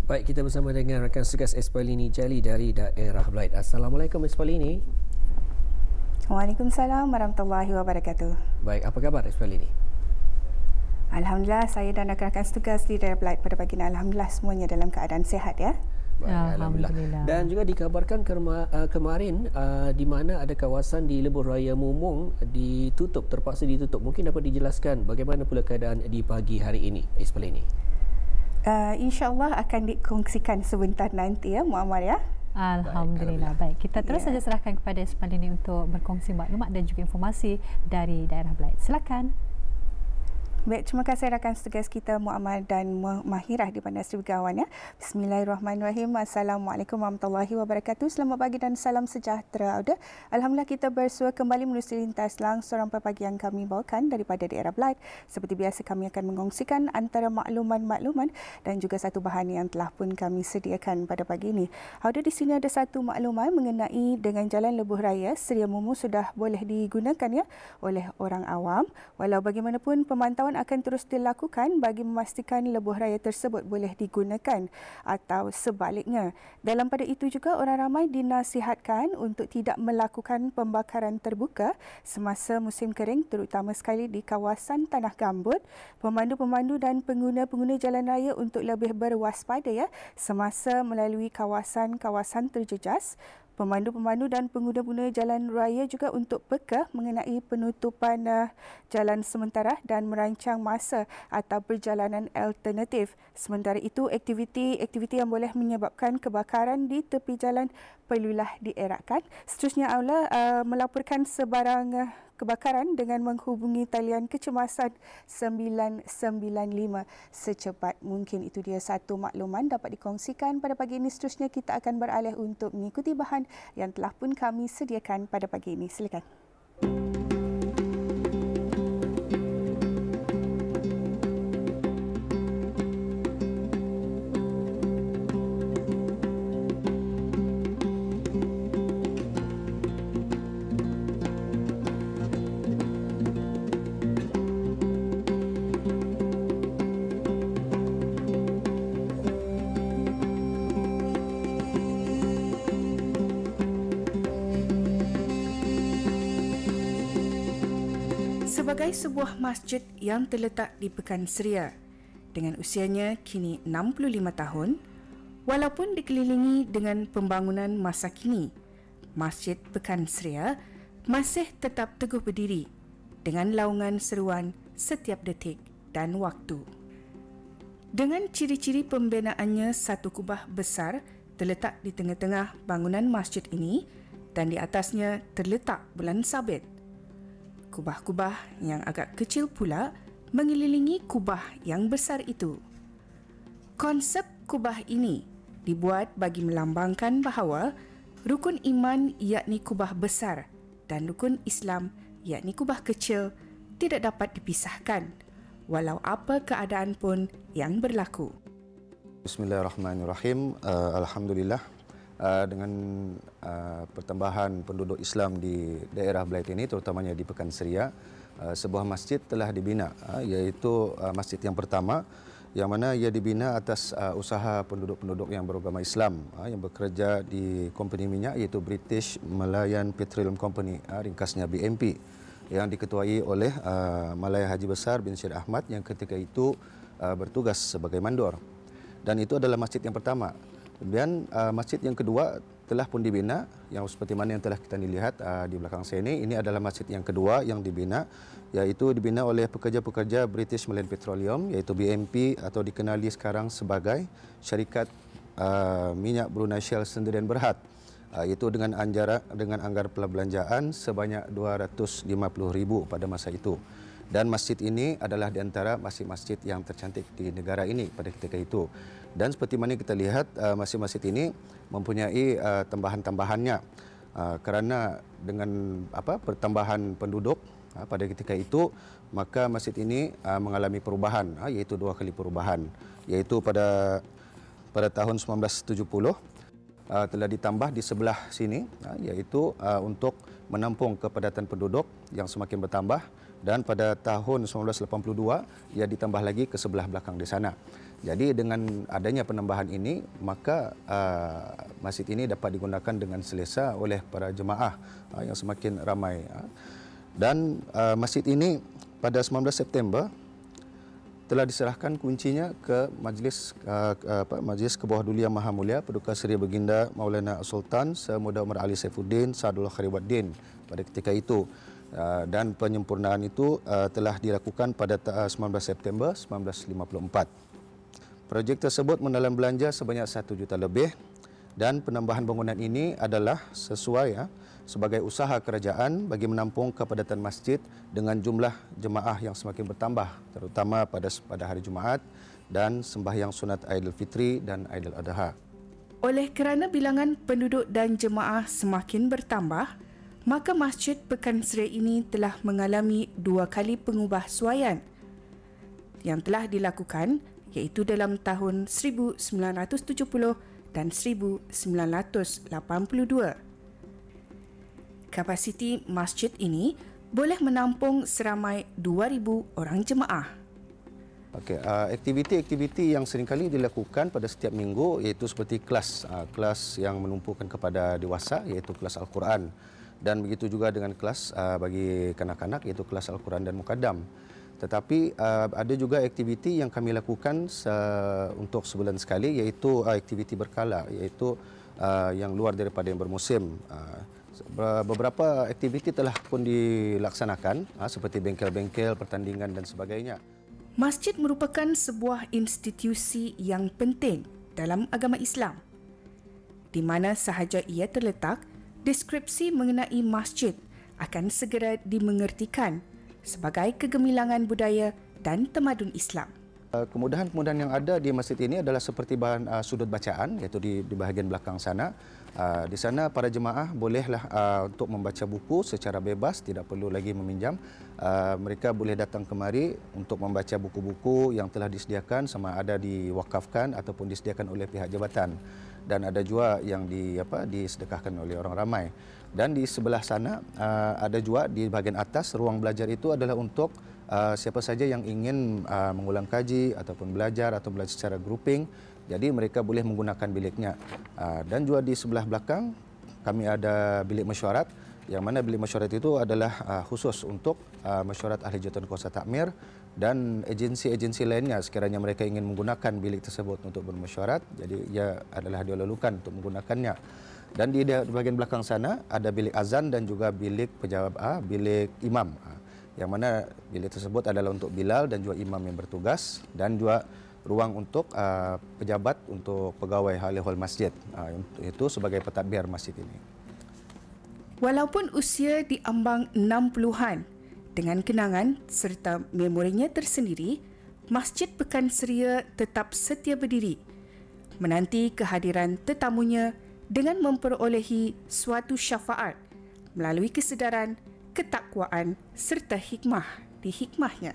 Baik, kita bersama dengan rakan tugas Espalini Jali dari daerah Blaid. Assalamualaikum Espalini. Waalaikumsalam warahmatullahi wabarakatuh. Baik, apa khabar Espalini? Alhamdulillah, saya dan rakan-rakan tugas di daerah Blaid pada pagi ini, alhamdulillah semuanya dalam keadaan sihat ya. Baik, Alhamdulillah. Dan juga dikabarkan kemarin di mana ada kawasan di Lebuh Raya Mumung terpaksa ditutup. Mungkin dapat dijelaskan bagaimana pula keadaan di pagi hari ini, Espalini? InsyaAllah akan dikongsikan sebentar nanti ya, Muammar ya. Alhamdulillah. Baik, kita terus saja serahkan kepada Espalini untuk berkongsi maklumat dan juga informasi dari daerah Blaid. Silakan. Baik, terima kasih rakan tugas kita Muammar dan Mahirah di Bandar Seri Begawan ya. Bismillahirrahmanirrahim. Assalamualaikum warahmatullahi wabarakatuh. Selamat pagi dan salam sejahtera. Alhamdulillah kita bersua kembali menerusi lintas langsung sampai pagi yang kami bawakan daripada daerah Blaid. Seperti biasa kami akan mengongsikan antara makluman-makluman dan juga satu bahan yang telah pun kami sediakan pada pagi ini. Di sini ada satu makluman mengenai dengan Jalan Lebuh Raya Seria Mumu sudah boleh digunakan ya oleh orang awam. Walau bagaimanapun pemantauan akan terus dilakukan bagi memastikan lebuh raya tersebut boleh digunakan atau sebaliknya. Dalam pada itu juga orang ramai dinasihatkan untuk tidak melakukan pembakaran terbuka semasa musim kering terutama sekali di kawasan tanah gambut. Pemandu-pemandu dan pengguna-pengguna jalan raya untuk lebih berwaspada ya semasa melalui kawasan-kawasan terjejas. Pemandu-pemandu dan pengguna-pengguna jalan raya juga untuk peka mengenai penutupan jalan sementara dan merancang masa atau perjalanan alternatif. Sementara itu, aktiviti yang boleh menyebabkan kebakaran di tepi jalan perlulah dielakkan. Seterusnya, Allah melaporkan sebarang kebakaran dengan menghubungi talian kecemasan 995 secepat mungkin. Itu dia satu makluman dapat dikongsikan pada pagi ini. Seterusnya kita akan beralih untuk mengikuti bahan yang telah pun kami sediakan pada pagi ini. Silakan. Sebagai sebuah masjid yang terletak di Pekan Seria dengan usianya kini 65 tahun, walaupun dikelilingi dengan pembangunan masa kini, Masjid Pekan Seria masih tetap teguh berdiri dengan laungan seruan setiap detik dan waktu. Dengan ciri-ciri pembinaannya, satu kubah besar terletak di tengah-tengah bangunan masjid ini dan di atasnya terletak bulan sabit. Kubah-kubah yang agak kecil pula mengelilingi kubah yang besar itu. Konsep kubah ini dibuat bagi melambangkan bahawa rukun iman yakni kubah besar dan rukun Islam yakni kubah kecil tidak dapat dipisahkan walau apa keadaan pun yang berlaku. Bismillahirrahmanirrahim. Alhamdulillah. Dengan pertambahan penduduk Islam di daerah Blaid ini, terutamanya di Pekan Seria, sebuah masjid telah dibina, iaitu masjid yang pertama yang mana ia dibina atas usaha penduduk-penduduk yang beragama Islam yang bekerja di company minyak, iaitu British Malayan Petroleum Company, ringkasnya BMP, yang diketuai oleh Malaya Haji Besar bin Syed Ahmad yang ketika itu bertugas sebagai mandor. Dan itu adalah masjid yang pertama. Kemudian masjid yang kedua telah pun dibina, yang seperti mana yang telah kita lihat di belakang saya ini adalah masjid yang kedua yang dibina, iaitu dibina oleh pekerja-pekerja British Malayan Petroleum, iaitu BMP atau dikenali sekarang sebagai syarikat minyak Brunei Shell Sdn Bhd, iaitu dengan anggaran perbelanjaan sebanyak 250,000 pada masa itu. Dan masjid ini adalah di antara masjid-masjid yang tercantik di negara ini pada ketika itu. Dan seperti mana kita lihat, masjid-masjid ini mempunyai tambahan-tambahannya kerana dengan pertambahan penduduk pada ketika itu, maka masjid ini mengalami perubahan, iaitu 2 kali perubahan, iaitu pada tahun 1970 telah ditambah di sebelah sini, iaitu untuk menampung kepadatan penduduk yang semakin bertambah, dan pada tahun 1982 ia ditambah lagi ke sebelah belakang di sana. Jadi dengan adanya penambahan ini, maka masjid ini dapat digunakan dengan selesa oleh para jemaah yang semakin ramai. Dan masjid ini pada 19 September telah diserahkan kuncinya ke Majlis ke bawah Duli Yang Maha Mulia Paduka Seri Baginda Maulana Sultan Samuda Umar Ali Saifuddin Saadullah Kharibuddin pada ketika itu. Dan penyempurnaan itu telah dilakukan pada 19 September 1954. Projek tersebut menelan belanja sebanyak 1 juta lebih dan penambahan bangunan ini adalah sesuai sebagai usaha kerajaan bagi menampung kepadatan masjid dengan jumlah jemaah yang semakin bertambah, terutama pada hari Jumaat dan sembahyang sunat Aidilfitri dan Aidiladha. Oleh kerana bilangan penduduk dan jemaah semakin bertambah, maka Masjid Pekanseri ini telah mengalami 2 kali pengubahsuaian yang telah dilakukan, iaitu dalam tahun 1970 dan 1982. Kapasiti masjid ini boleh menampung seramai 2,000 orang jemaah. Okey, aktiviti-aktiviti yang seringkali dilakukan pada setiap minggu iaitu seperti kelas yang menumpukan kepada dewasa iaitu kelas Al-Quran, dan begitu juga dengan kelas bagi kanak-kanak iaitu kelas Al-Quran dan Mukaddam. Tetapi ada juga aktiviti yang kami lakukan untuk sebulan sekali iaitu aktiviti berkala iaitu yang luar daripada yang bermusim. Beberapa aktiviti telah pun dilaksanakan seperti bengkel-bengkel, pertandingan dan sebagainya. Masjid merupakan sebuah institusi yang penting dalam agama Islam. Di mana sahaja ia terletak, deskripsi mengenai masjid akan segera dimengertikan sebagai kegemilangan budaya dan tamadun Islam. Kemudahan-kemudahan yang ada di masjid ini adalah seperti bahan sudut bacaan iaitu di bahagian belakang sana. Di sana para jemaah bolehlah untuk membaca buku secara bebas, tidak perlu lagi meminjam. Mereka boleh datang kemari untuk membaca buku-buku yang telah disediakan, sama ada diwakafkan ataupun disediakan oleh pihak jabatan. Dan ada juga yang disedekahkan oleh orang ramai. Dan di sebelah sana ada juga di bahagian atas ruang belajar itu adalah untuk siapa saja yang ingin mengulang kaji ataupun belajar atau belajar secara grouping. Jadi mereka boleh menggunakan biliknya. Dan juga di sebelah belakang kami ada bilik mesyuarat, yang mana bilik mesyuarat itu adalah khusus untuk mesyuarat ahli jawatan kuasa takmir dan agensi-agensi lainnya sekiranya mereka ingin menggunakan bilik tersebut untuk bermesyuarat. Jadi ia adalah dilalukan untuk menggunakannya. Dan di bahagian belakang sana ada bilik azan dan juga bilik bilik imam. Yang mana bilik tersebut adalah untuk Bilal dan juga imam yang bertugas, dan juga ruang untuk pejabat untuk pegawai halihul masjid. Itu sebagai pentadbir masjid ini. Walaupun usia di ambang 60-an, dengan kenangan serta memorinya tersendiri, Masjid Pekanseri tetap setia berdiri, menanti kehadiran tetamunya dengan memperolehi suatu syafaat melalui kesedaran, ketakwaan serta hikmah di hikmahnya.